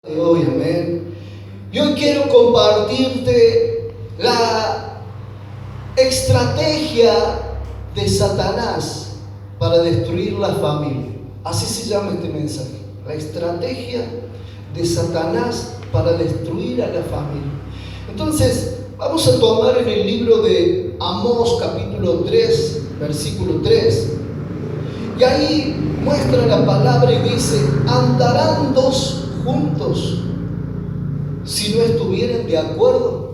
De hoy, amén. Yo quiero compartirte la estrategia de Satanás para destruir la familia. Así se llama este mensaje. La estrategia de Satanás para destruir a la familia. Entonces, vamos a tomar en el libro de Amós, capítulo 3, versículo 3. Y ahí muestra la palabra y dice: andarán dos juntos si no estuvieran de acuerdo.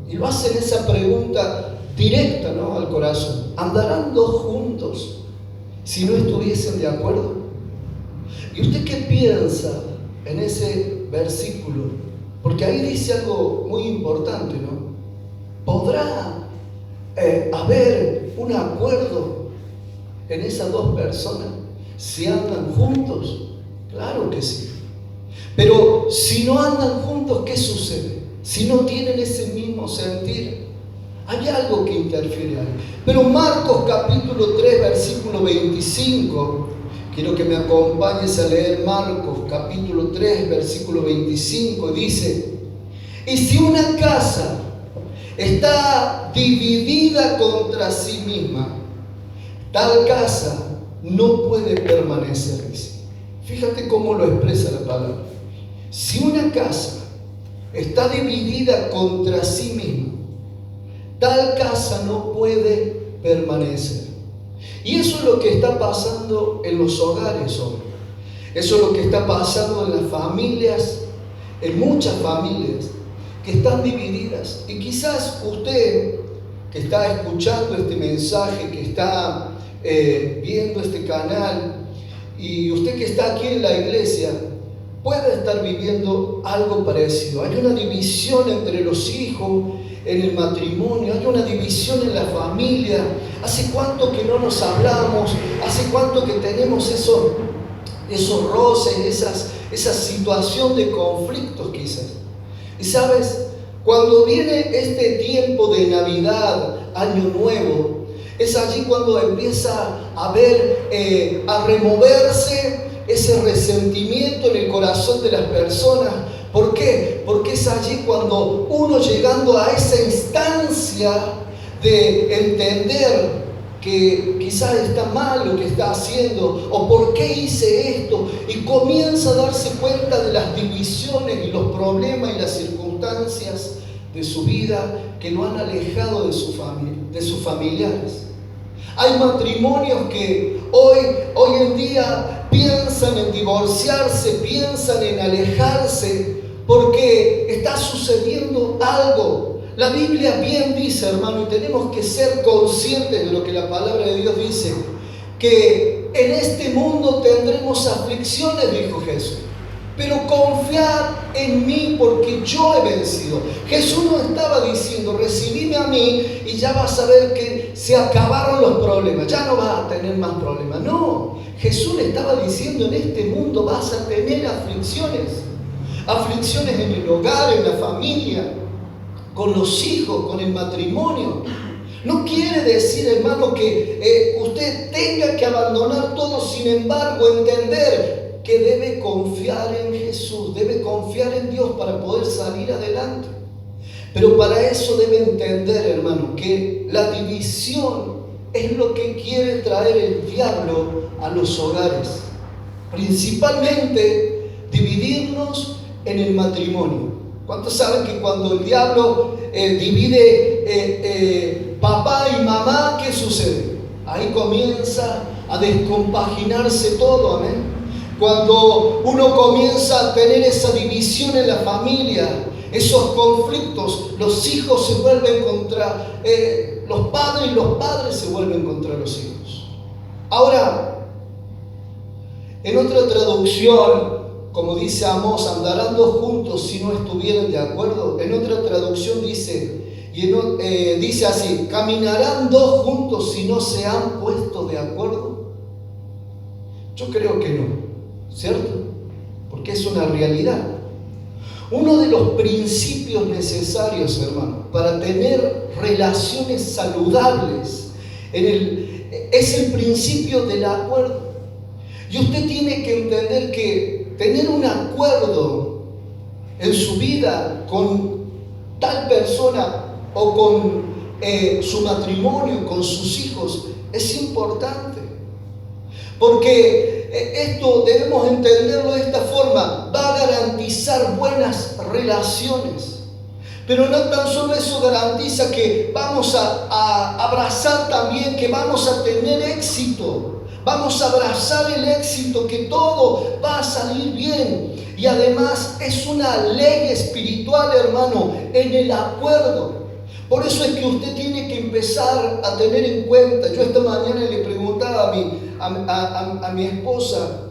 Y lo hacen esa pregunta directa, ¿no?, al corazón. ¿Andarán dos juntos si no estuviesen de acuerdo? ¿Y usted qué piensa en ese versículo? Porque ahí dice algo muy importante, ¿no? ¿Podrá haber un acuerdo en esas dos personas si andan juntos? Claro que sí. Pero si no andan juntos, ¿qué sucede? Si no tienen ese mismo sentir, hay algo que interfiere ahí. Pero Marcos capítulo 3, versículo 25, quiero que me acompañes a leer Marcos capítulo 3, versículo 25, dice: y si una casa está dividida contra sí misma, tal casa no puede permanecer, dice. Fíjate cómo lo expresa la palabra. Si una casa está dividida contra sí misma, tal casa no puede permanecer. Y eso es lo que está pasando en los hogares hoy. Eso es lo que está pasando en las familias, en muchas familias que están divididas. Y quizás usted que está escuchando este mensaje, que está viendo este canal, y usted que está aquí en la iglesia, puede estar viviendo algo parecido. Hay una división entre los hijos, en el matrimonio, hay una división en la familia. ¿Hace cuánto que no nos hablamos? ¿Hace cuánto que tenemos esos roces, esa situación de conflictos quizás? Y sabes, cuando viene este tiempo de Navidad, Año Nuevo, es allí cuando empieza a removerse ese resentimiento en el corazón de las personas. ¿Por qué? Porque es allí cuando uno, llegando a esa instancia de entender que quizás está mal lo que está haciendo, o por qué hice esto, y comienza a darse cuenta de las divisiones y los problemas y las circunstancias de su vida que lo han alejado de sus familiares. Hay matrimonios que hoy en día piensan en divorciarse, piensan en alejarse, porque está sucediendo algo. La Biblia bien dice, hermano, y tenemos que ser conscientes de lo que la palabra de Dios dice, que en este mundo tendremos aflicciones, dijo Jesús. Pero confiad en mí porque yo he vencido. Jesús no estaba diciendo: recibime a mí y ya vas a ver que se acabaron los problemas, ya no vas a tener más problemas. No, Jesús le estaba diciendo: en este mundo vas a tener aflicciones. Aflicciones en el hogar, en la familia, con los hijos, con el matrimonio. No quiere decir, hermano, que usted tenga que abandonar todo. Sin embargo, entender que debe confiar en Jesús, debe confiar en Dios para poder salir adelante. Pero para eso debe entender, hermano, que la división es lo que quiere traer el diablo a los hogares. Principalmente dividirnos en el matrimonio. ¿Cuántos saben que cuando el diablo divide papá y mamá, qué sucede? Ahí comienza a descompaginarse todo, amén. Cuando uno comienza a tener esa división en la familia, esos conflictos, los hijos se vuelven contra los padres y los padres se vuelven contra los hijos. Ahora, en otra traducción, como dice Amós, andarán dos juntos si no estuvieran de acuerdo. En otra traducción dice así: caminarán dos juntos si no se han puesto de acuerdo. Yo creo que no, ¿cierto? Porque es una realidad. Uno de los principios necesarios, hermano, para tener relaciones saludables es el principio del acuerdo. Y usted tiene que entender que tener un acuerdo en su vida con tal persona o con su matrimonio, con sus hijos, es importante. Porque esto debemos entenderlo de esta forma: va a garantizar buenas relaciones. Pero no tan solo eso garantiza que vamos a abrazar también, que vamos a tener éxito. Vamos a abrazar el éxito, que todo va a salir bien. Y además es una ley espiritual, hermano, en el acuerdo. Por eso es que usted tiene que empezar a tener en cuenta. Yo esta mañana le preguntaba a mi esposa,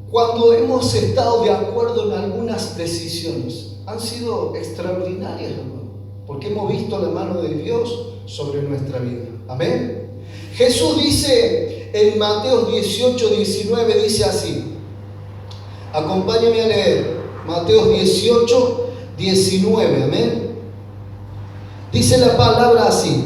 cuando hemos estado de acuerdo en algunas decisiones, han sido extraordinarias, hermano, porque hemos visto la mano de Dios sobre nuestra vida. Amén. Jesús dice en Mateo 18, 19, dice así. Acompáñame a leer Mateo 18, 19. Amén. Dice la palabra así: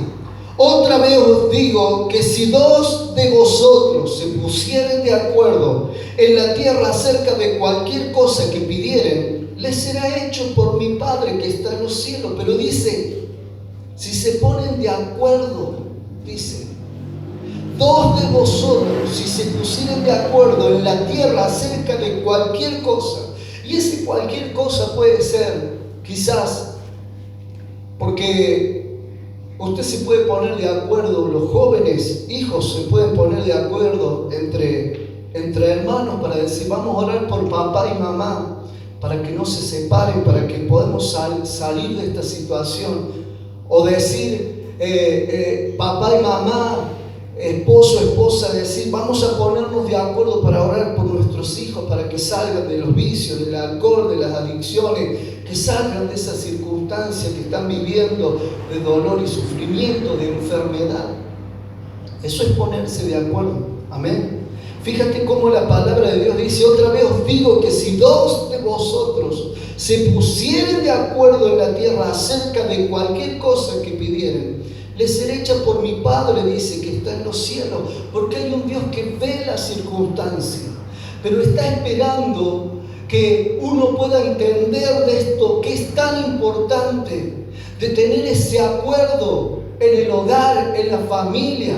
otra vez os digo que si dos de vosotros se pusieren de acuerdo en la tierra acerca de cualquier cosa que pidieren, les será hecho por mi Padre que está en los cielos. Pero dice, si se ponen de acuerdo, dice, dos de vosotros, si se pusieren de acuerdo en la tierra acerca de cualquier cosa, y ese cualquier cosa puede ser, quizás, porque usted se puede poner de acuerdo, los jóvenes, hijos, se pueden poner de acuerdo entre hermanos para decir, vamos a orar por papá y mamá, para que no se separen, para que podamos salir de esta situación. O decir, papá y mamá, esposo, esposa, decir, vamos a ponernos de acuerdo para orar por nuestros hijos, para que salgan de los vicios, del alcohol, de las adicciones, que salgan de esas circunstancias que están viviendo, de dolor y sufrimiento, de enfermedad. Eso es ponerse de acuerdo. Amén. Fíjate cómo la palabra de Dios dice, otra vez os digo que si dos de vosotros se pusieren de acuerdo en la tierra acerca de cualquier cosa que pidieren, les será hecha por mi Padre, dice, que está en los cielos. Porque hay un Dios que ve la circunstancia, pero está esperando que uno pueda entender de esto, que es tan importante, de tener ese acuerdo en el hogar, en la familia,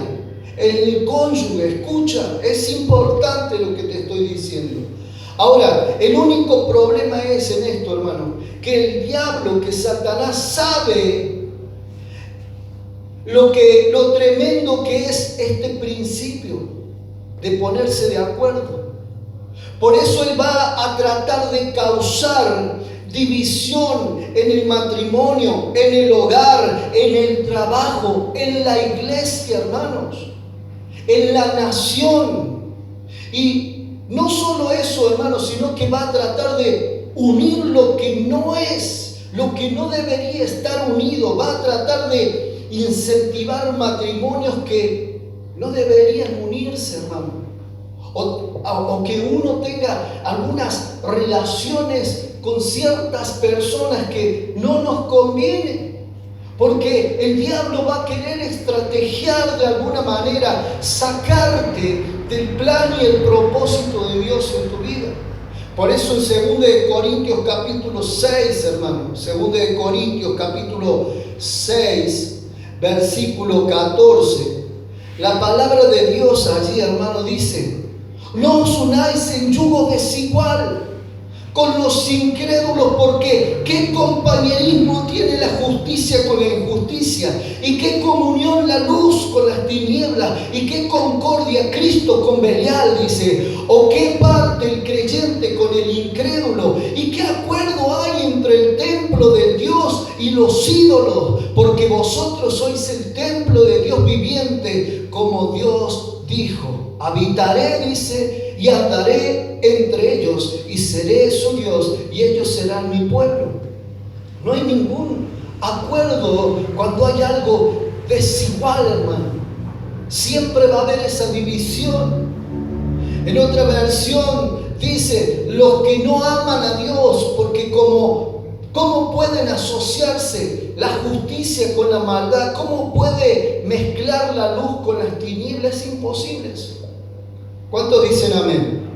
en el cónyuge. Escucha, es importante lo que te estoy diciendo. Ahora, el único problema es en esto, hermano, que el diablo, que Satanás sabe lo tremendo que es este principio de ponerse de acuerdo. Por eso él va a tratar de causar división en el matrimonio, en el hogar, en el trabajo, en la iglesia, hermanos, en la nación. Y no solo eso, hermanos, sino que va a tratar de unir lo que no es, lo que no debería estar unido. Va a tratar de incentivar matrimonios que no deberían unirse, hermano. O que uno tenga algunas relaciones con ciertas personas que no nos convienen. Porque el diablo va a querer estrategiar de alguna manera, sacarte del plan y el propósito de Dios en tu vida. Por eso en 2 Corintios capítulo 6, hermano, 2 Corintios capítulo 6, versículo 14, la palabra de Dios allí, hermano, dice: no os unáis en yugo desigual con los incrédulos, porque ¿qué compañerismo tiene la justicia con la injusticia? ¿Y qué comunión la luz con las tinieblas? ¿Y qué concordia Cristo con Belial? Dice. ¿O qué parte el creyente con el incrédulo? ¿Y qué acuerdo hay entre el templo de Dios y los ídolos? Porque vosotros sois el templo de Dios viviente, como Dios dijo. Habitaré, dice, y andaré entre ellos, y seré su Dios, y ellos serán mi pueblo. No hay ningún acuerdo cuando hay algo desigual, hermano. Siempre va a haber esa división. En otra versión dice, los que no aman a Dios, porque ¿cómo pueden asociarse la justicia con la maldad? ¿Cómo puede mezclar la luz con las tinieblas? Es imposible eso. ¿Cuántos dicen amén?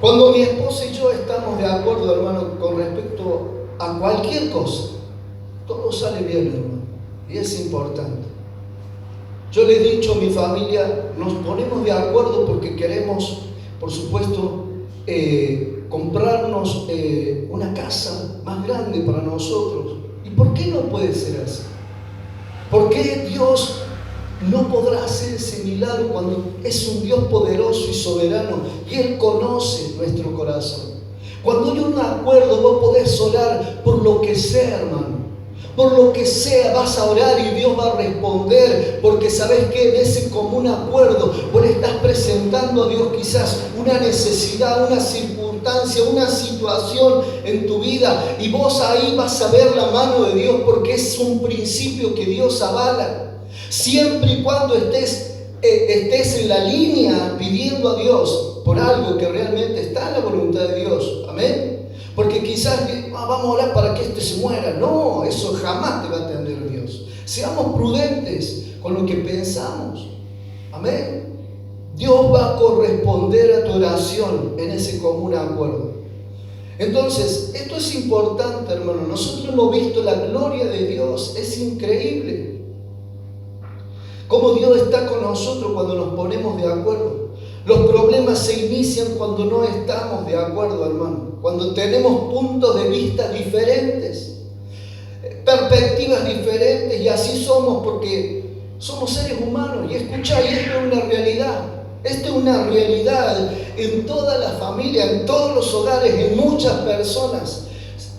Cuando mi esposa y yo estamos de acuerdo, hermano, con respecto a cualquier cosa, todo sale bien, hermano, y es importante. Yo le he dicho a mi familia, nos ponemos de acuerdo porque queremos, por supuesto, comprarnos una casa más grande para nosotros. ¿Y por qué no puede ser así? ¿Por qué Dios no podrá hacer ese milagro cuando es un Dios poderoso y soberano y Él conoce nuestro corazón? Cuando hay un acuerdo, vos podés orar por lo que sea, hermano. Por lo que sea vas a orar y Dios va a responder, porque sabes que en ese común acuerdo vos le estás presentando a Dios quizás una necesidad, una circunstancia, una situación en tu vida, y vos ahí vas a ver la mano de Dios, porque es un principio que Dios avala. Siempre y cuando estés en la línea pidiendo a Dios por algo que realmente está en la voluntad de Dios. Amén. Porque quizás vamos a orar para que se muera. No, eso jamás te va a atender Dios. Seamos prudentes con lo que pensamos. Amén. Dios va a corresponder a tu oración en ese común acuerdo. Entonces, esto es importante, hermano. Nosotros hemos visto la gloria de Dios. Es increíble cómo Dios está con nosotros cuando nos ponemos de acuerdo. Los problemas se inician cuando no estamos de acuerdo, hermano. Cuando tenemos puntos de vista diferentes, perspectivas diferentes, y así somos porque somos seres humanos. Y escuchá, y esto es una realidad. Esto es una realidad en toda la familia, en todos los hogares, en muchas personas.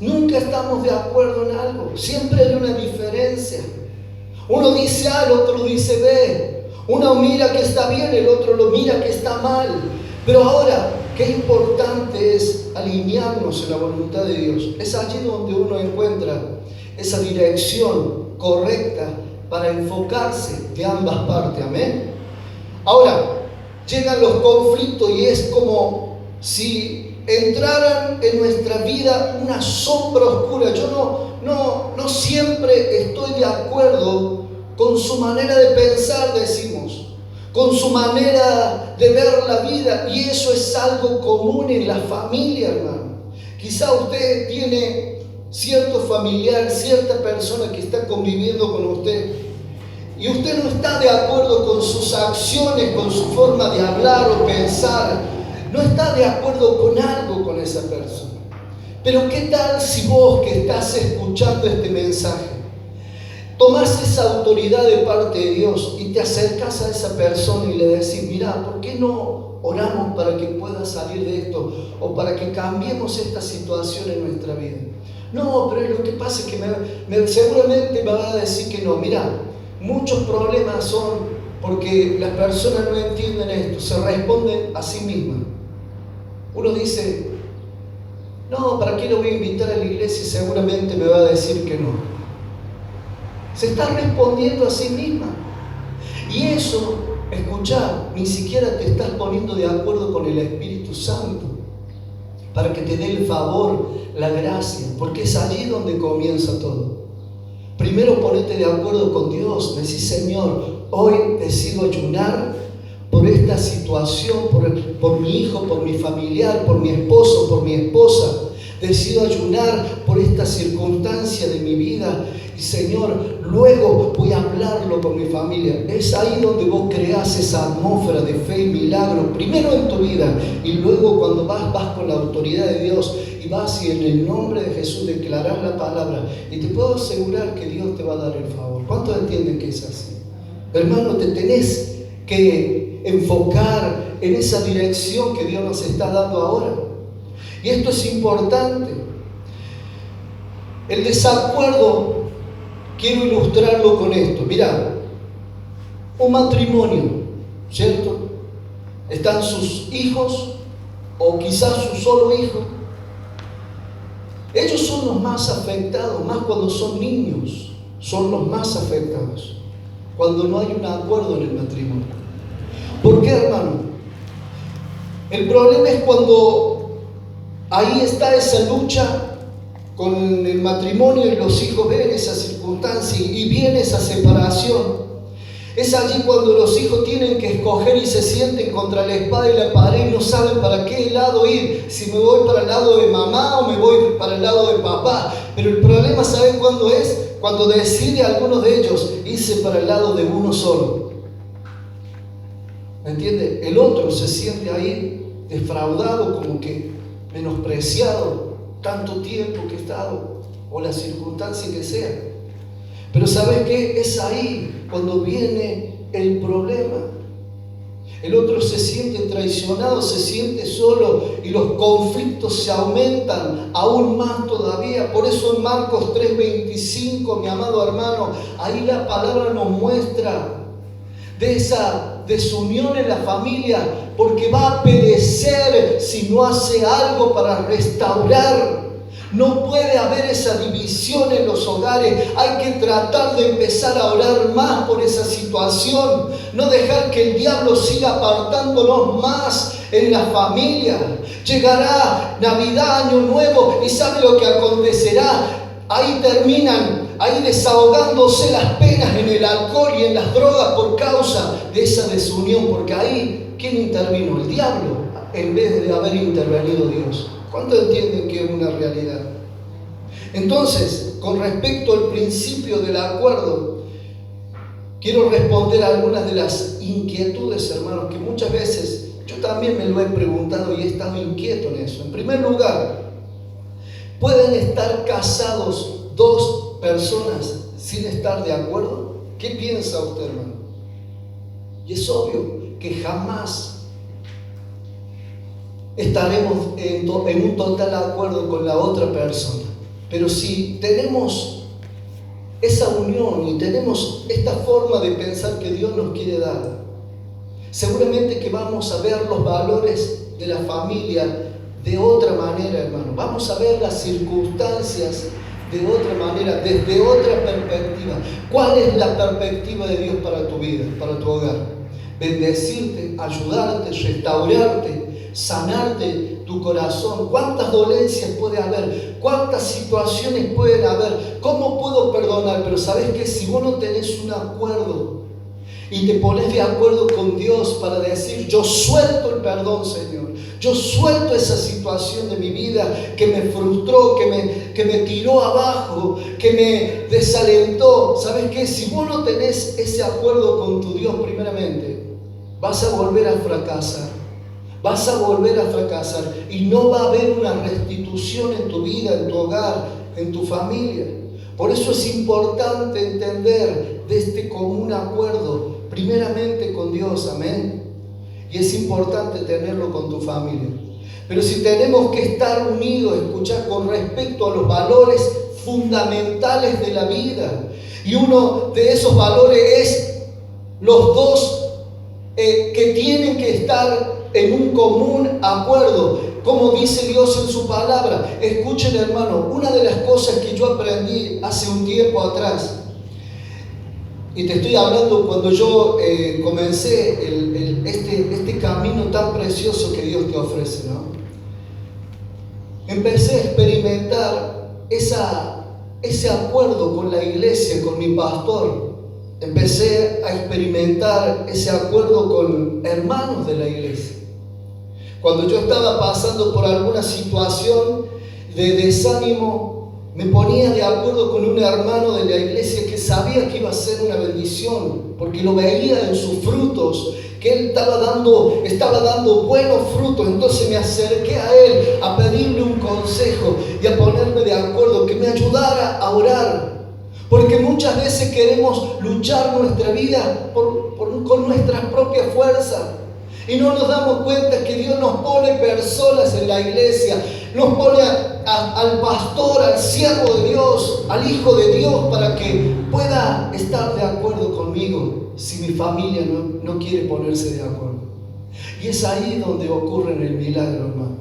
Nunca estamos de acuerdo en algo. Siempre hay una diferencia. Uno dice A, el otro dice B. Uno mira que está bien, el otro lo mira que está mal. Pero ahora, qué importante es alinearnos en la voluntad de Dios. Es allí donde uno encuentra esa dirección correcta para enfocarse de ambas partes. Amén. Ahora, llegan los conflictos y es como si entraran en nuestra vida una sombra oscura. Yo no siempre estoy de acuerdo con su manera de pensar, decimos, con su manera de ver la vida, y eso es algo común en la familia, hermano. Quizá usted tiene cierto familiar, cierta persona que está conviviendo con usted, y usted no está de acuerdo con sus acciones, con su forma de hablar o pensar, no está de acuerdo con algo con esa persona. Pero ¿qué tal si vos que estás escuchando este mensaje tomás esa autoridad de parte de Dios y te acercás a esa persona y le decís, mira, ¿por qué no oramos para que pueda salir de esto o para que cambiemos esta situación en nuestra vida? No, pero lo que pasa es que seguramente me va a decir que no. Mira, muchos problemas son porque las personas no entienden esto, se responden a sí mismas. Uno dice, no, ¿para qué lo voy a invitar a la iglesia? Seguramente me va a decir que no. Se está respondiendo a sí misma. Y eso, escuchá, ni siquiera te estás poniendo de acuerdo con el Espíritu Santo para que te dé el favor, la gracia, porque es allí donde comienza todo. Primero ponete de acuerdo con Dios. Decís, Señor, hoy decido ayunar por esta situación, por mi hijo, por mi familiar, por mi esposo, por mi esposa. Decido ayunar por esta circunstancia de mi vida. Y Señor, luego voy a hablarlo con mi familia. Es ahí donde vos creás esa atmósfera de fe y milagro, primero en tu vida, y luego cuando vas con la autoridad de Dios y vas y en el nombre de Jesús declarás la palabra, y te puedo asegurar que Dios te va a dar el favor. ¿Cuántos entienden que es así? Hermano, te tenés que enfocar en esa dirección que Dios nos está dando ahora. Y esto es importante. El desacuerdo, quiero ilustrarlo con esto. Mirá, un matrimonio, ¿cierto? Están sus hijos o quizás su solo hijo. Ellos son los más afectados, más cuando son niños, son los más afectados, cuando no hay un acuerdo en el matrimonio. ¿Por qué, hermano? El problema es cuando ahí está esa lucha con el matrimonio y los hijos ven esa circunstancia y viene esa separación. Es allí cuando los hijos tienen que escoger y se sienten contra la espada y la pared y no saben para qué lado ir. Si me voy para el lado de mamá o me voy para el lado de papá. Pero el problema, ¿saben cuándo es? Cuando decide algunos de ellos irse para el lado de uno solo. ¿Me entiende? El otro se siente ahí defraudado, como que menospreciado, tanto tiempo que he estado, o la circunstancia que sea. Pero ¿sabes qué? Es ahí cuando viene el problema. El otro se siente traicionado, se siente solo y los conflictos se aumentan aún más todavía. Por eso en Marcos 3:25, mi amado hermano, ahí la palabra nos muestra de esa desunión en la familia, porque va a perecer si no hace algo para restaurar. No puede haber esa división en los hogares. Hay que tratar de empezar a orar más por esa situación. No dejar que el diablo siga apartándonos más en la familia. Llegará Navidad, Año Nuevo, y ¿sabe lo que acontecerá? Ahí terminan, ahí desahogándose las penas en el alcohol y en las drogas por causa de esa desunión. Porque ahí, ¿quién intervino? El diablo, en vez de haber intervenido Dios. ¿Cuántos entienden que es una realidad? Entonces, con respecto al principio del acuerdo, quiero responder a algunas de las inquietudes, hermanos, que muchas veces yo también me lo he preguntado y he estado inquieto en eso. En primer lugar, ¿pueden estar casados dos personas sin estar de acuerdo? ¿Qué piensa usted, hermano? Y es obvio que jamás estaremos en un total acuerdo con la otra persona. Pero si tenemos esa unión y tenemos esta forma de pensar que Dios nos quiere dar, seguramente que vamos a ver los valores de la familia de otra manera, hermano. Vamos a ver las circunstancias de otra manera, desde otra perspectiva. ¿Cuál es la perspectiva de Dios para tu vida, para tu hogar? Bendecirte, ayudarte, restaurarte, sanarte tu corazón. ¿Cuántas dolencias puede haber? ¿Cuántas situaciones pueden haber? ¿Cómo puedo perdonar? Pero sabes que si vos no tenés un acuerdo y te pones de acuerdo con Dios para decir: yo suelto el perdón, Señor, yo suelto esa situación de mi vida que me frustró, que me tiró abajo, que me desalentó. ¿Sabes qué? Si vos no tenés ese acuerdo con tu Dios primeramente, vas a volver a fracasar. Vas a volver a fracasar y no va a haber una restitución en tu vida, en tu hogar, en tu familia. Por eso es importante entender de este común acuerdo, primeramente con Dios, amén. Y es importante tenerlo con tu familia. Pero si tenemos que estar unidos, escuchar, con respecto a los valores fundamentales de la vida, y uno de esos valores es los dos que tienen que estar en un común acuerdo, como dice Dios en su palabra. Escuchen, hermano, una de las cosas que yo aprendí hace un tiempo atrás, y te estoy hablando cuando yo comencé este camino tan precioso que Dios te ofrece, ¿no? Empecé a experimentar ese acuerdo con la iglesia, con mi pastor. Empecé a experimentar ese acuerdo con hermanos de la iglesia. Cuando yo estaba pasando por alguna situación de desánimo, me ponía de acuerdo con un hermano de la iglesia que sabía que iba a ser una bendición, porque lo veía en sus frutos, que él estaba dando buenos frutos. Entonces me acerqué a él a pedirle un consejo y a ponerme de acuerdo, que me ayudara a orar. Porque muchas veces queremos luchar nuestra vida con nuestras propias fuerzas. Y no nos damos cuenta que Dios nos pone personas en la iglesia, nos pone al pastor, al siervo de Dios, al hijo de Dios, para que pueda estar de acuerdo conmigo si mi familia no quiere ponerse de acuerdo. Y es ahí donde ocurren el milagro, hermano.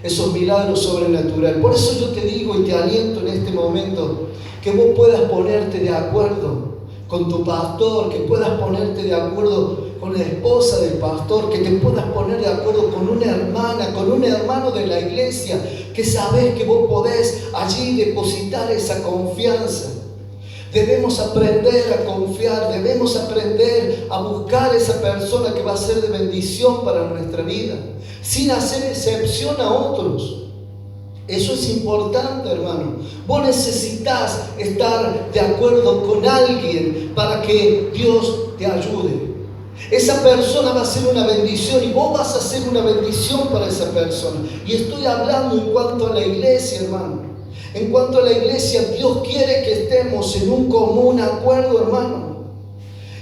Esos milagros sobrenaturales. Por eso yo te digo y te aliento en este momento que vos puedas ponerte de acuerdo con tu pastor, que puedas ponerte de acuerdo con la esposa del pastor, que te puedas poner de acuerdo con una hermana, con un hermano de la iglesia, que sabes que vos podés allí depositar esa confianza. Debemos aprender a confiar, debemos aprender a buscar esa persona que va a ser de bendición para nuestra vida, sin hacer excepción a otros. Eso es importante, hermano. Vos necesitas estar de acuerdo con alguien para que Dios te ayude. Esa persona va a ser una bendición y vos vas a ser una bendición para esa persona. Y estoy hablando en cuanto a la iglesia, hermano. En cuanto a la iglesia, Dios quiere que estemos en un común acuerdo, hermano.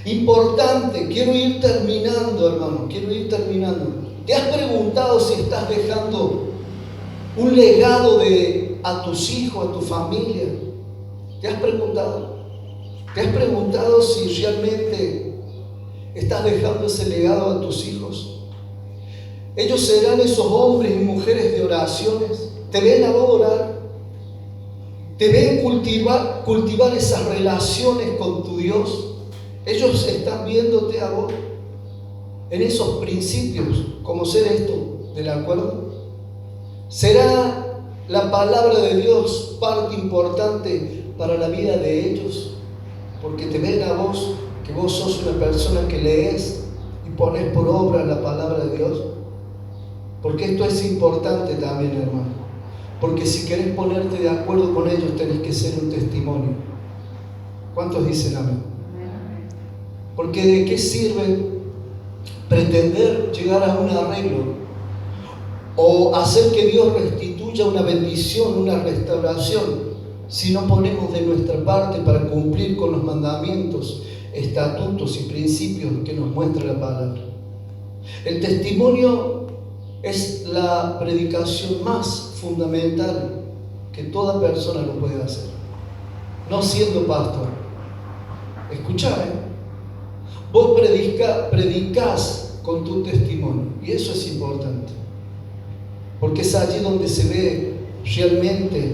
Importante, quiero ir terminando, hermano. Quiero ir terminando. ¿Te has preguntado si estás dejando un legado a tus hijos, a tu familia? ¿Te has preguntado? ¿Te has preguntado si realmente estás dejando ese legado a tus hijos? Ellos serán esos hombres y mujeres de oraciones. Te ven a vos orar. Te ven cultivar esas relaciones con tu Dios. Ellos están viéndote a vos en esos principios, como ser esto del acuerdo. ¿Será la palabra de Dios parte importante para la vida de ellos? Porque te ven a vos, que vos sos una persona que lees y pones por obra la palabra de Dios. Porque esto es importante también, hermano. Porque si querés ponerte de acuerdo con ellos, tenés que ser un testimonio. ¿Cuántos dicen amén? Porque ¿de qué sirve pretender llegar a un arreglo o hacer que Dios restituya una bendición, una restauración, si no ponemos de nuestra parte para cumplir con los mandamientos, estatutos y principios que nos muestra la palabra? El testimonio es la predicación más fundamental que toda persona lo puede hacer, no siendo pastor. Escuchá, vos predicás con tu testimonio, y eso es importante, porque es allí donde se ve realmente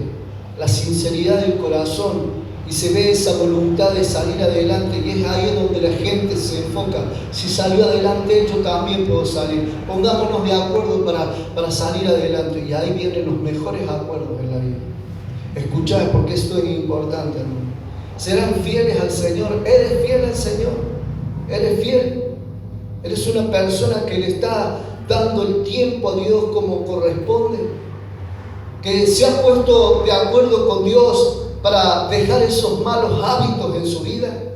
la sinceridad del corazón y se ve esa voluntad de salir adelante, y es ahí donde la gente se enfoca. Si salió adelante, yo también puedo salir. Pongámonos de acuerdo para salir adelante, y ahí vienen los mejores acuerdos en la vida. Escuchá, porque esto es importante, hermano. ¿Serán fieles al Señor? ¿Eres fiel al Señor? ¿Eres fiel? ¿Eres una persona que le está dando el tiempo a Dios como corresponde? ¿Que se ha puesto de acuerdo con Dios para dejar esos malos hábitos en su vida?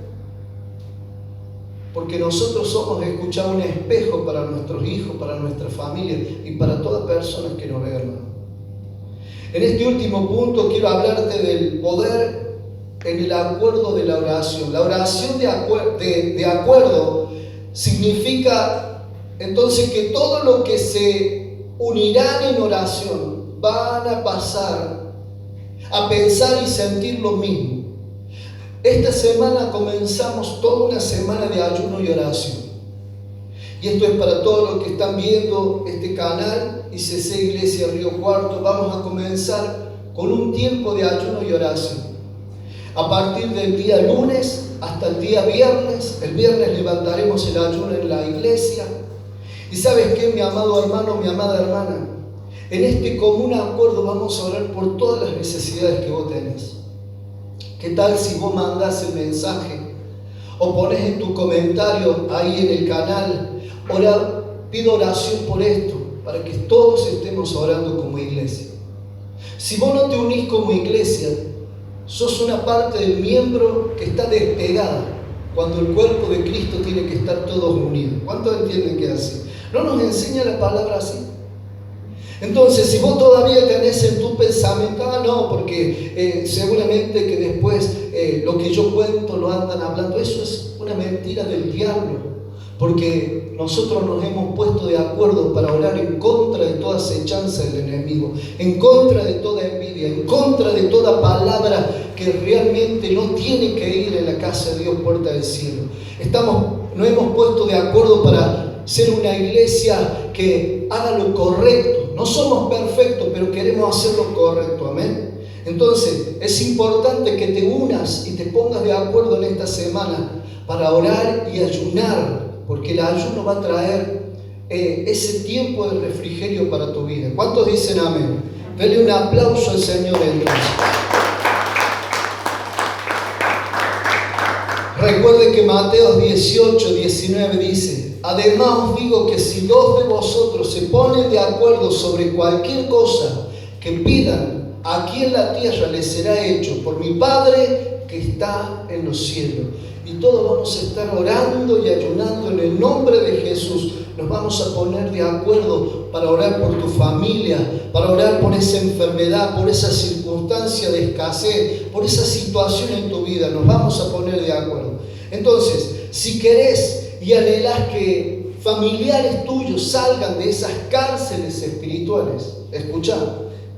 Porque nosotros somos, escuchar, un espejo para nuestros hijos, para nuestra familia y para todas personas que nos vean. En este último punto quiero hablarte del poder en el acuerdo de la oración. La oración de acuerdo significa entonces que todo lo que se unirán en oración van a pasar a pensar y sentir lo mismo. Esta semana comenzamos toda una semana de ayuno y oración. Y esto es para todos los que están viendo este canal, ICC Iglesia Río Cuarto. Vamos a comenzar con un tiempo de ayuno y oración. A partir del día lunes hasta el día viernes. El viernes levantaremos el ayuno en la iglesia. Y ¿sabes qué, mi amado hermano, mi amada hermana? En este común acuerdo vamos a orar por todas las necesidades que vos tenés. ¿Qué tal si vos mandás el mensaje o ponés en tu comentario ahí en el canal: pido oración por esto, para que todos estemos orando como iglesia? Si vos no te unís como iglesia, sos una parte del miembro que está despegada, cuando el cuerpo de Cristo tiene que estar todos unidos. ¿Cuántos entienden que es así? ¿No nos enseña la palabra así? Entonces, si vos todavía tenés en tu pensamiento, no, porque seguramente que después lo que yo cuento lo andan hablando, eso es una mentira del diablo. Porque nosotros nos hemos puesto de acuerdo para orar en contra de toda acechanza del enemigo, en contra de toda envidia, en contra de toda palabra que realmente no tiene que ir en la casa de Dios, puerta del cielo. Nos hemos puesto de acuerdo para ser una iglesia que haga lo correcto. No somos perfectos, pero queremos hacer lo correcto, amén. Entonces, es importante que te unas y te pongas de acuerdo en esta semana para orar y ayunar, porque el ayuno va a traer ese tiempo de refrigerio para tu vida. ¿Cuántos dicen amén? Dele un aplauso al Señor entonces. Recuerde que Mateo 18, 19 dice: además os digo que si dos de vosotros se ponen de acuerdo sobre cualquier cosa que pidan aquí en la tierra, les será hecho por mi Padre que está en los cielos. Y todos vamos a estar orando y ayunando en el nombre de Jesús. Nos vamos a poner de acuerdo para orar por tu familia, para orar por esa enfermedad, por esa circunstancia de escasez, por esa situación en tu vida. Nos vamos a poner de acuerdo. Entonces, si querés y anhelás que familiares tuyos salgan de esas cárceles espirituales, escuchá,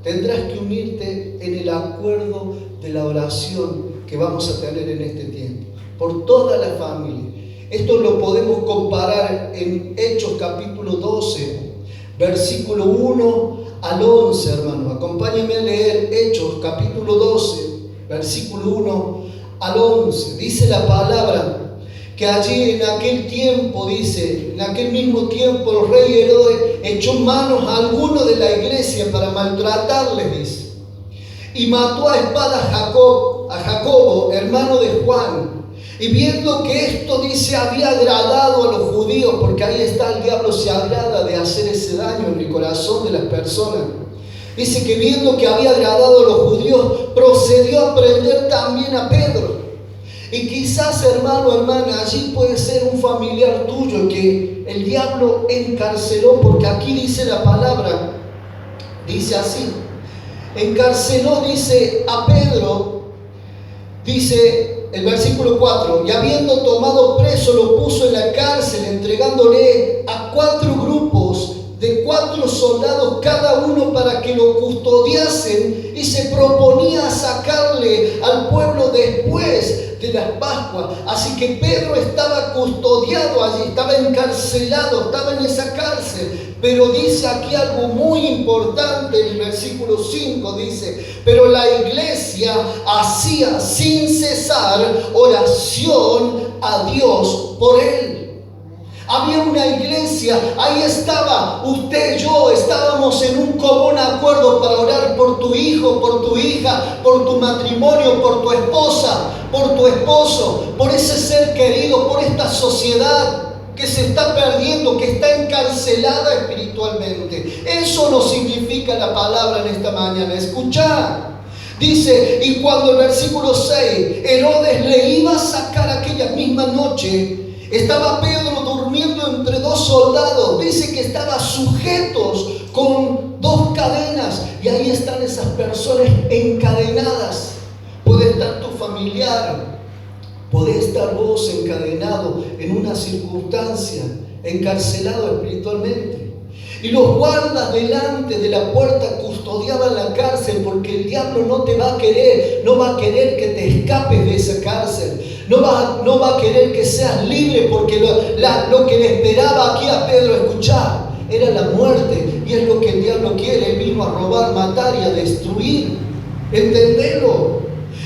tendrás que unirte en el acuerdo de la oración que vamos a tener en este tiempo, por toda la familia. Esto lo podemos comparar en Hechos capítulo 12, versículo 1 al 11, hermano. Acompáñenme a leer Hechos capítulo 12, versículo 1 al 11. Dice la palabra que allí en aquel tiempo, dice, en aquel mismo tiempo el rey Herodes echó manos a algunos de la iglesia para maltratarles, dice, y mató a espada a Jacobo, hermano de Juan. Y viendo que esto, dice, había agradado a los judíos, porque ahí está, el diablo se agrada de hacer ese daño en el corazón de las personas. Dice que viendo que había agradado a los judíos, procedió a prender también a Pedro. Y quizás, hermano, hermana, allí puede ser un familiar tuyo que el diablo encarceló, porque aquí dice la palabra, dice así, encarceló, dice, a Pedro, dice el versículo 4, y habiendo tomado preso lo puso en la cárcel, entregándole a 4 grupos de 4 soldados cada uno para que lo custodiasen, y se proponía sacarle al pueblo después de las Pascuas. Así que Pedro estaba custodiado allí, estaba encarcelado, estaba en esa cárcel. Pero dice aquí algo muy importante en el versículo 5, dice, pero la iglesia hacía sin cesar oración a Dios por él. Había una iglesia, ahí estaba usted, yo, estábamos en un común acuerdo para orar por tu hijo, por tu hija, por tu matrimonio, por tu esposa, por tu esposo, por ese ser querido, por esta sociedad que se está perdiendo, que está encarcelada espiritualmente. Eso no significa la palabra en esta mañana. Escuchá. Dice, y cuando el versículo 6, Herodes le iba a sacar aquella misma noche, estaba Pedro durmiendo entre 2 soldados. Dice que estaba sujetos con 2 cadenas. Y ahí están esas personas encadenadas. Puede estar tu familiar, podés estar vos encadenado en una circunstancia, encarcelado espiritualmente. Y los guardas delante de la puerta custodiaban la cárcel, porque el diablo no te va a querer, no va a querer que te escapes de esa cárcel. No va a querer que seas libre, porque lo que le esperaba aquí a Pedro, escuchar, era la muerte. Y es lo que el diablo quiere. Él vino a robar, matar y a destruir. ¿Entendelo?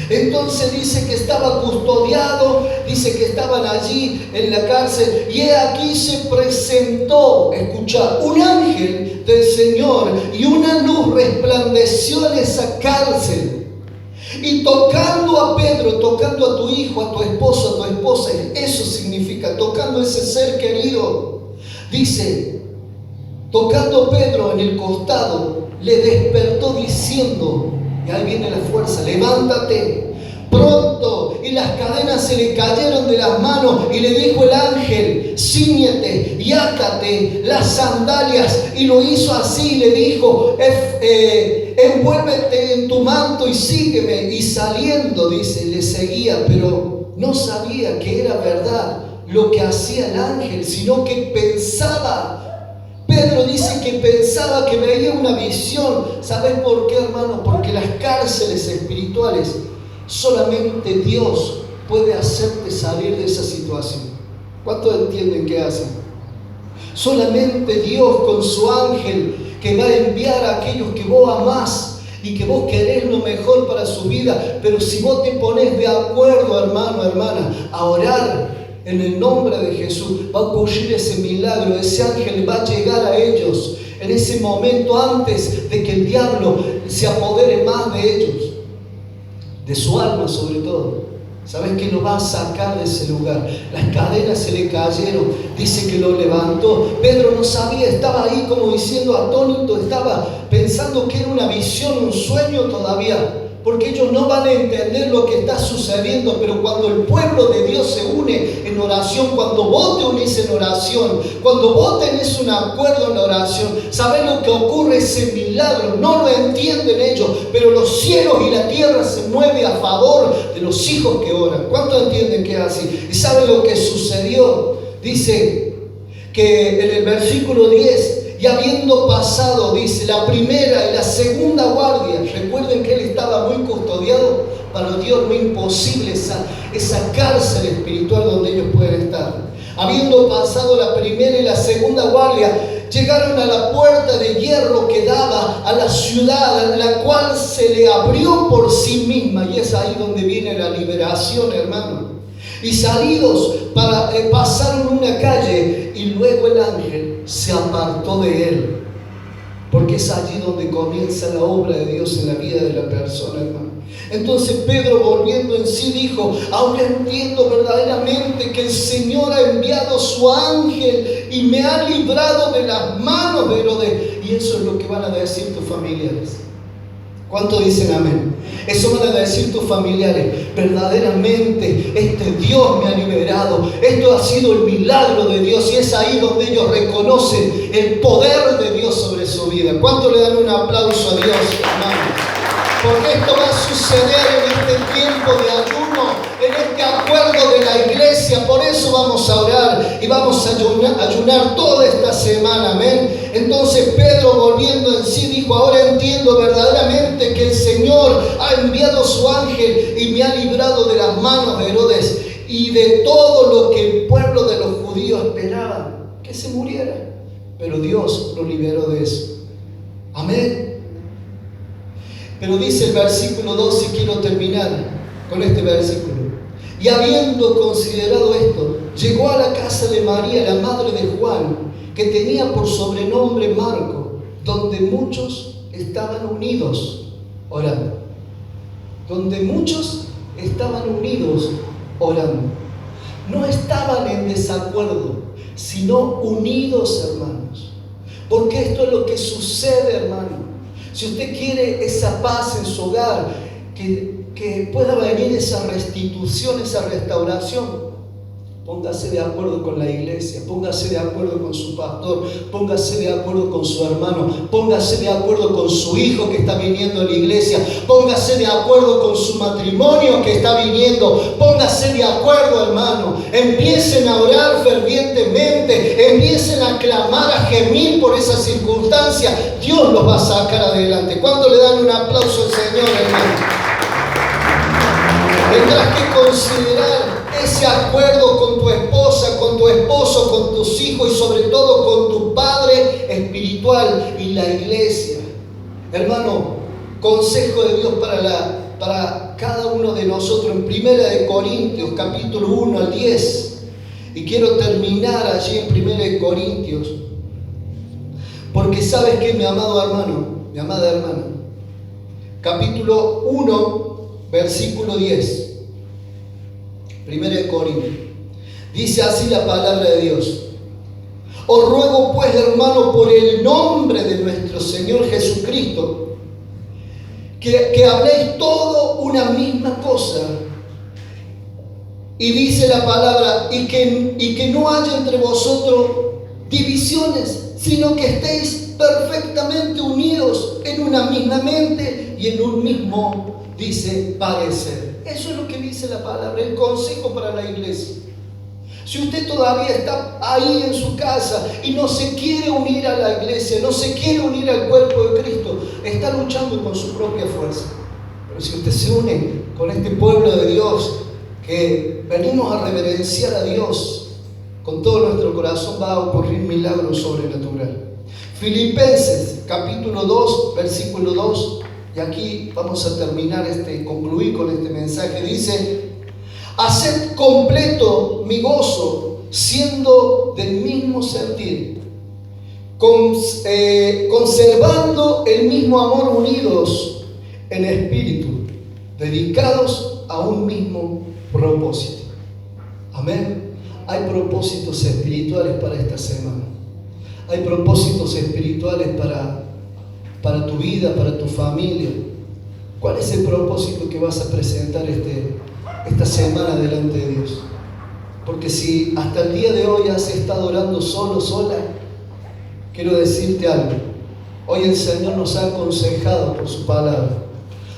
Entonces dice que estaba custodiado, dice que estaban allí en la cárcel, y aquí se presentó, escucha, un ángel del Señor, y una luz resplandeció en esa cárcel. Y tocando a Pedro, tocando a tu hijo, a tu esposo, a tu esposa, eso significa, tocando a ese ser querido, dice, tocando a Pedro en el costado, le despertó diciendo, y ahí viene la fuerza, levántate pronto. Y las cadenas se le cayeron de las manos, y le dijo el ángel, cíñete y átate las sandalias. Y lo hizo así, le dijo, envuélvete en tu manto y sígueme. Y saliendo, dice, le seguía, pero no sabía que era verdad lo que hacía el ángel, sino que pensaba. Pedro dice que pensaba que veía una visión. ¿Sabes por qué, hermano? Porque las cárceles espirituales, solamente Dios puede hacerte salir de esa situación. ¿Cuántos entienden qué hacen? Solamente Dios, con su ángel, que va a enviar a aquellos que vos amás y que vos querés lo mejor para su vida. Pero si vos te pones de acuerdo, hermano, hermana, a orar en el nombre de Jesús, va a ocurrir ese milagro. Ese ángel va a llegar a ellos en ese momento, antes de que el diablo se apodere más de ellos, de su alma sobre todo. ¿Sabes que lo va a sacar de ese lugar? Las cadenas se le cayeron, dice que lo levantó. Pedro no sabía, estaba ahí como diciendo atónito, estaba pensando que era una visión, un sueño todavía. Porque ellos no van a entender lo que está sucediendo, pero cuando el pueblo de Dios se une en oración, cuando vos te unís en oración, cuando vos tenés un acuerdo en la oración, ¿sabés lo que ocurre? Ese milagro, no lo entienden ellos, pero los cielos y la tierra se mueven a favor de los hijos que oran. ¿Cuántos entienden que es así? ¿Y saben lo que sucedió? Dice que en el versículo 10, y habiendo pasado, dice, la primera y la segunda guardia, recuerden que él estaba muy custodiado, para Dios no es imposible esa cárcel espiritual donde ellos pueden estar. Habiendo pasado la primera y la segunda guardia, llegaron a la puerta de hierro que daba a la ciudad, la cual se le abrió por sí misma, y es ahí donde viene la liberación, hermano. Y salidos pasaron una calle, y luego el ángel se apartó de él, porque es allí donde comienza la obra de Dios en la vida de la persona, hermano. Entonces Pedro, volviendo en sí, dijo: ahora entiendo verdaderamente que el Señor ha enviado su ángel y me ha librado de las manos de Herodes. Y eso es lo que van a decir tus familiares. ¿Cuántos dicen amén? Eso van a decir tus familiares: verdaderamente este Dios me ha liberado, esto ha sido el milagro de Dios. Y es ahí donde ellos reconocen el poder de Dios sobre su vida. ¿Cuántos le dan un aplauso a Dios, hermano? Porque esto va a suceder en este tiempo de ayuno, en este acuerdo de la iglesia. Por eso vamos a orar y vamos a ayunar toda esta semana, amén. Entonces Pedro, volviendo en sí, dijo: ahora entiendo verdaderamente que el Señor ha enviado su ángel y me ha librado de las manos de Herodes y de todo lo que el pueblo de los judíos esperaba, que se muriera. Pero Dios lo liberó de eso. Amén. Pero dice el versículo 2, y quiero terminar con este versículo: y habiendo considerado esto, llegó a la casa de María, la madre de Juan, que tenía por sobrenombre Marco, donde muchos estaban unidos orando. Donde muchos estaban unidos orando. No estaban en desacuerdo, sino unidos, hermanos. Porque esto es lo que sucede, hermano. Si usted quiere esa paz en su hogar, que pueda venir esa restitución, esa restauración, póngase de acuerdo con la iglesia, póngase de acuerdo con su pastor, póngase de acuerdo con su hermano, póngase de acuerdo con su hijo que está viniendo a la iglesia, póngase de acuerdo con su matrimonio que está viniendo, póngase de acuerdo, hermano. Empiecen a orar fervientemente, empiecen a clamar, a gemir por esa circunstancia. Dios los va a sacar adelante. ¿Cuánto le dan un aplauso al Señor, hermano? Tendrás que considerar ese acuerdo con tu esposa, con tu esposo, con tus hijos y sobre todo con tu padre espiritual y la iglesia. Hermano, consejo de Dios para cada uno de nosotros en 1 Corintios, capítulo 1 al 10. Y quiero terminar allí en 1 Corintios. Porque sabes que, mi amado hermano, mi amada hermana, capítulo 1, versículo 10. 1 Corintios. Dice así la palabra de Dios: os ruego pues, hermano, por el nombre de nuestro Señor Jesucristo, que habléis todo una misma cosa. Y dice la palabra, y que no haya entre vosotros divisiones, sino que estéis perfectamente unidos en una misma mente y en un mismo, dice, parecer. Eso es lo que dice la palabra, el consejo para la iglesia. Si usted todavía está ahí en su casa y no se quiere unir a la iglesia, no se quiere unir al cuerpo de Cristo, está luchando con su propia fuerza. Pero si usted se une con este pueblo de Dios, que venimos a reverenciar a Dios con todo nuestro corazón, va a ocurrir milagros sobrenaturales. Filipenses capítulo 2, versículo 2. Y aquí vamos a concluir con este mensaje. Dice: haced completo mi gozo, siendo del mismo sentir, conservando el mismo amor, unidos en espíritu, dedicados a un mismo propósito. Amén. Hay propósitos espirituales para esta semana. Hay propósitos espirituales para tu vida, para tu familia. ¿Cuál es el propósito que vas a presentar esta semana delante de Dios? Porque si hasta el día de hoy has estado orando solo, sola, quiero decirte algo. Hoy el Señor nos ha aconsejado por su palabra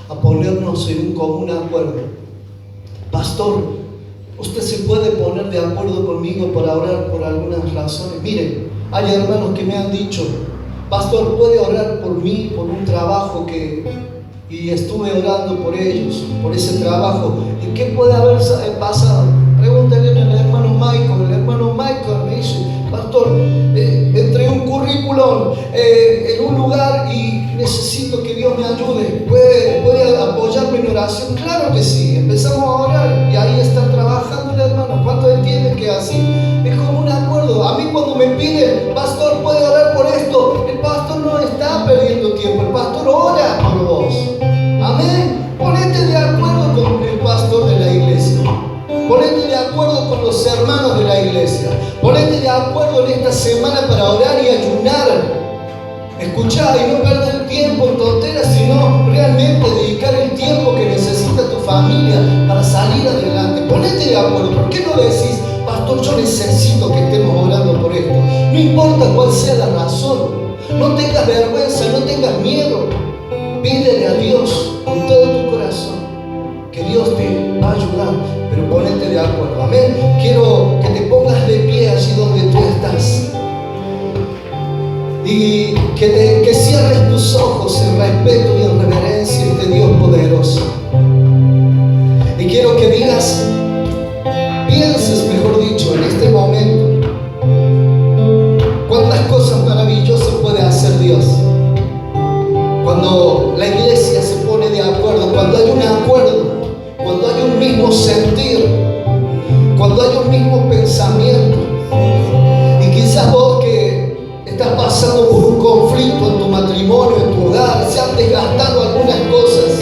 a ponernos en un común acuerdo. Pastor, usted se puede poner de acuerdo conmigo para orar por algunas razones. Miren, hay hermanos que me han dicho: pastor, ¿puede orar por mí, por un trabajo y estuve orando por ellos, por ese trabajo? ¿Y qué puede haber pasado? Pregúntale al hermano Michael. El hermano Michael me dice: pastor, entré un currículum en un lugar y necesito que Dios me ayude. ¿Puede apoyarme en oración? Claro que sí. Empezamos a orar y ahí está trabajando el hermano. ¿Cuánto entienden que así? Es como un acuerdo. A mí cuando me piden: pastor, ¿puede orar por esto? El pastor no está perdiendo tiempo. El pastor ora por vos. Amén. Ponete de acuerdo con el pastor de la iglesia. Ponete de acuerdo con los hermanos de la iglesia. Ponete de acuerdo en esta semana para orar y ayunar. Escuchá, y no perder el tiempo en tonteras, sino realmente dedicar el tiempo que necesita tu familia para salir adelante. Ponete de acuerdo. ¿Por qué no decís: pastor, yo necesito que estemos orando por esto? No importa cuál sea la razón. No tengas vergüenza, no tengas miedo. Pídele a Dios con todo tu corazón, que Dios te va a ayudar, pero ponete de acuerdo. Amén. Quiero que te pongas de pie allí donde tú estás y que cierres tus ojos en respeto y en reverencia a este Dios poderoso. Y quiero que pienses, mejor dicho, en este momento, cuántas cosas maravillosas puede hacer Dios. Cuando la iglesia se pone de acuerdo, cuando hay un acuerdo, cuando hay un mismo sentir, cuando hay un mismo pensamiento. Y quizás vos que estás pasando por un conflicto en tu matrimonio, en tu hogar, se han desgastado algunas cosas,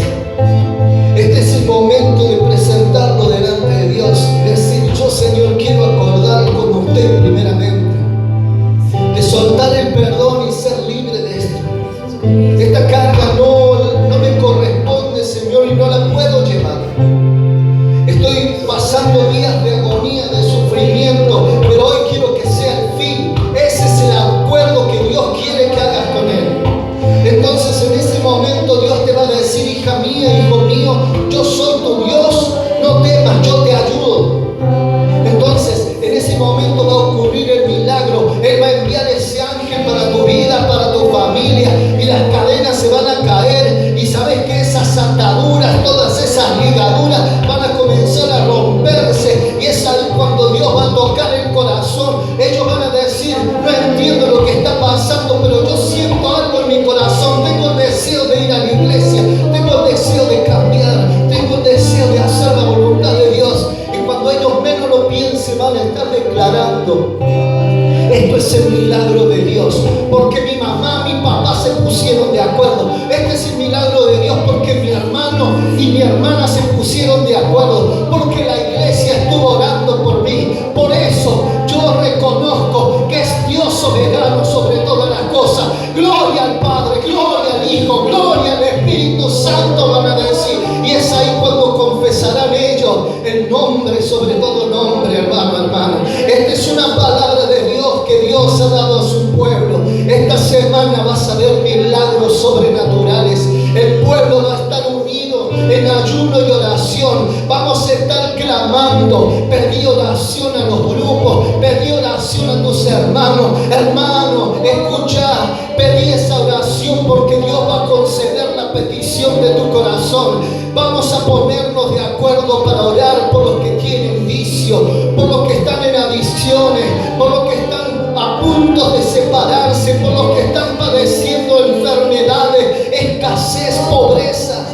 este es el momento de presentarlo delante de Dios, decir: yo, Señor, quiero acordar con usted primeramente, de soltar el perdón y ser libre de esto. Esta carga no me corresponde, Señor, y no la puedo llevar. Estoy pasando días de agonía, de sufrimiento, pero hoy quiero que sea el fin. Ese es el acuerdo que Dios quiere que hagas con Él. Entonces en ese momento Dios te va a decir: hija mía, hijo mío, yo soy tu Dios, no temas, yo te ayudo. Entonces en ese momento va a ocurrir el milagro. Él va a enviar ese ángel para tu vida, para tu familia, y las cadenas se van a caer. Y sabes que esas ataduras, todas esas ligaduras van a comenzar a romperse. Y es ahí cuando Dios va a tocar el corazón. Ellos van a decir: no entiendo lo que está pasando, pero yo siento algo en mi corazón. Tengo el deseo de ir a la iglesia, tengo el deseo de cambiar, tengo el deseo de hacer la voluntad de Dios. Y cuando ellos menos lo piensen, van a estar declarando: esto es el milagro de Dios, porque mi mamá, mi papá se pusieron de acuerdo. Este es el milagro de Dios, porque mi hermano y mi hermana se pusieron de acuerdo, porque la iglesia estuvo orando por mí. Por eso yo reconozco que es Dios soberano sobre todas las cosas. Gloria al Padre, gloria al Hijo, gloria al Espíritu Santo, van a decir. Y es ahí cuando confesarán ellos el nombre sobre todo nombre, hermano. Esta es una palabra de Dios que Dios ha dado a su pueblo. Esta semana vas a ver milagros sobrenaturales. El pueblo va a estar unido en ayuno y oración. Vamos a estar clamando. Pedí oración a los grupos, pedí oración a tus hermanos. Hermano, escucha, pedí esa oración porque Dios va a conceder la petición de tu corazón. Vamos a ponernos de acuerdo para orar por los que tienen vicio, por los que están en adicciones, por los que están a punto de separarse, por los que están padeciendo enfermedades, escasez, pobreza.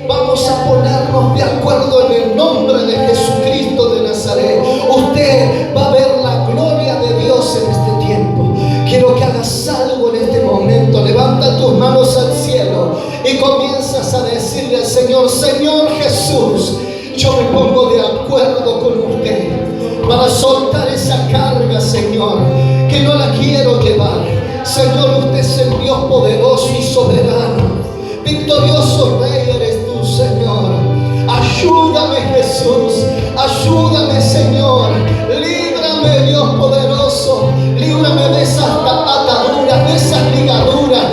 Vamos a ponernos de acuerdo en el nombre de Jesucristo de Nazaret. Usted va a ver la gloria de Dios en este tiempo. Quiero que hagas algo en este momento. Levanta tus manos al cielo y comienzas a decirle al Señor: Señor. Señor Jesús, yo me pongo de acuerdo con usted para soltar esa carga, Señor, que no la quiero llevar. Señor, usted es el Dios poderoso y soberano. Victorioso Rey eres tú, Señor. Ayúdame, Jesús. Ayúdame, Señor. Líbrame, Dios poderoso. Líbrame de esas ataduras, de esas ligaduras.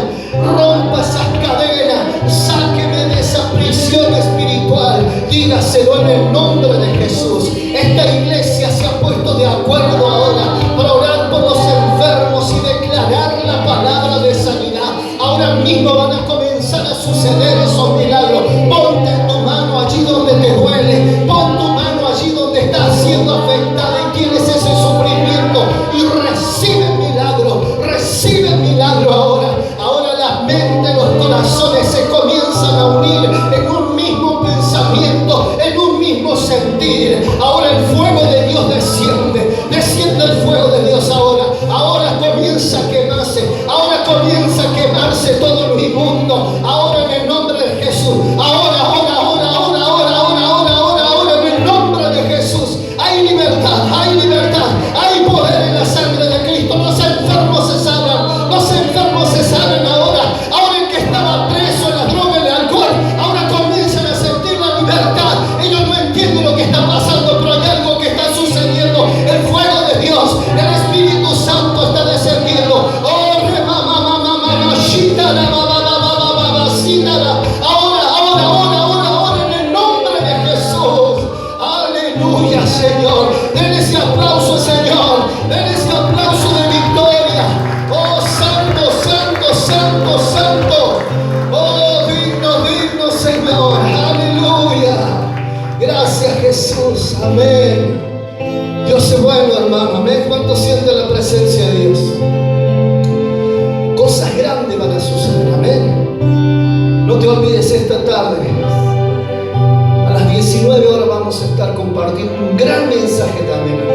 Rompa esas cadenas. Sáqueme de esa prisión espiritual. Dígaselo en el nombre de Jesús. Esta iglesia se ha puesto de acuerdo ahora para orar por los enfermos y declarar la palabra de sanidad. Ahora mismo van a comenzar a suceder esos milagros. Ponte tu mano allí donde te duele. Pon tu mano allí donde estás siendo afectada y tienes ese sufrimiento. Y recibe el milagro. Recibe el milagro ahora. Ahora las mentes, los corazones se comienzan a unir en un mismo pensamiento, en un mismo sentir. Ahora el fuego de Dios desciende. Desciende el fuego de Dios ahora. Ahora comienza a quemarse. Ahora comienza a quemarse todo lo inmundo. Ahora en el nombre de Jesús. Ahora, en el nombre de Jesús. Hay libertad, hay poder en la sangre de Cristo. Los enfermos se sanan ahora. Ahora el que estaba preso en la droga, en el alcohol, ahora comienzan a sentir la libertad. Ellos no entienden lo que está pasando, pero hay algo que está sucediendo. El fuego de Dios, el Espíritu Santo está descendiendo. Ahora, en el nombre de Jesús. Aleluya, Señor. Den ese aplauso, Señor. Den ese aplauso de victoria. Oh, santo, santo, santo, santo. Oh, digno, Señor. Aleluya. Gracias, Jesús. Amén. Dios es bueno, hermano. Amén. ¿Cuánto siente la presencia de Dios? Cosas grandes van a suceder. Amén. No te olvides esta tarde. A las 19 horas vamos a estar compartiendo un gran mensaje también.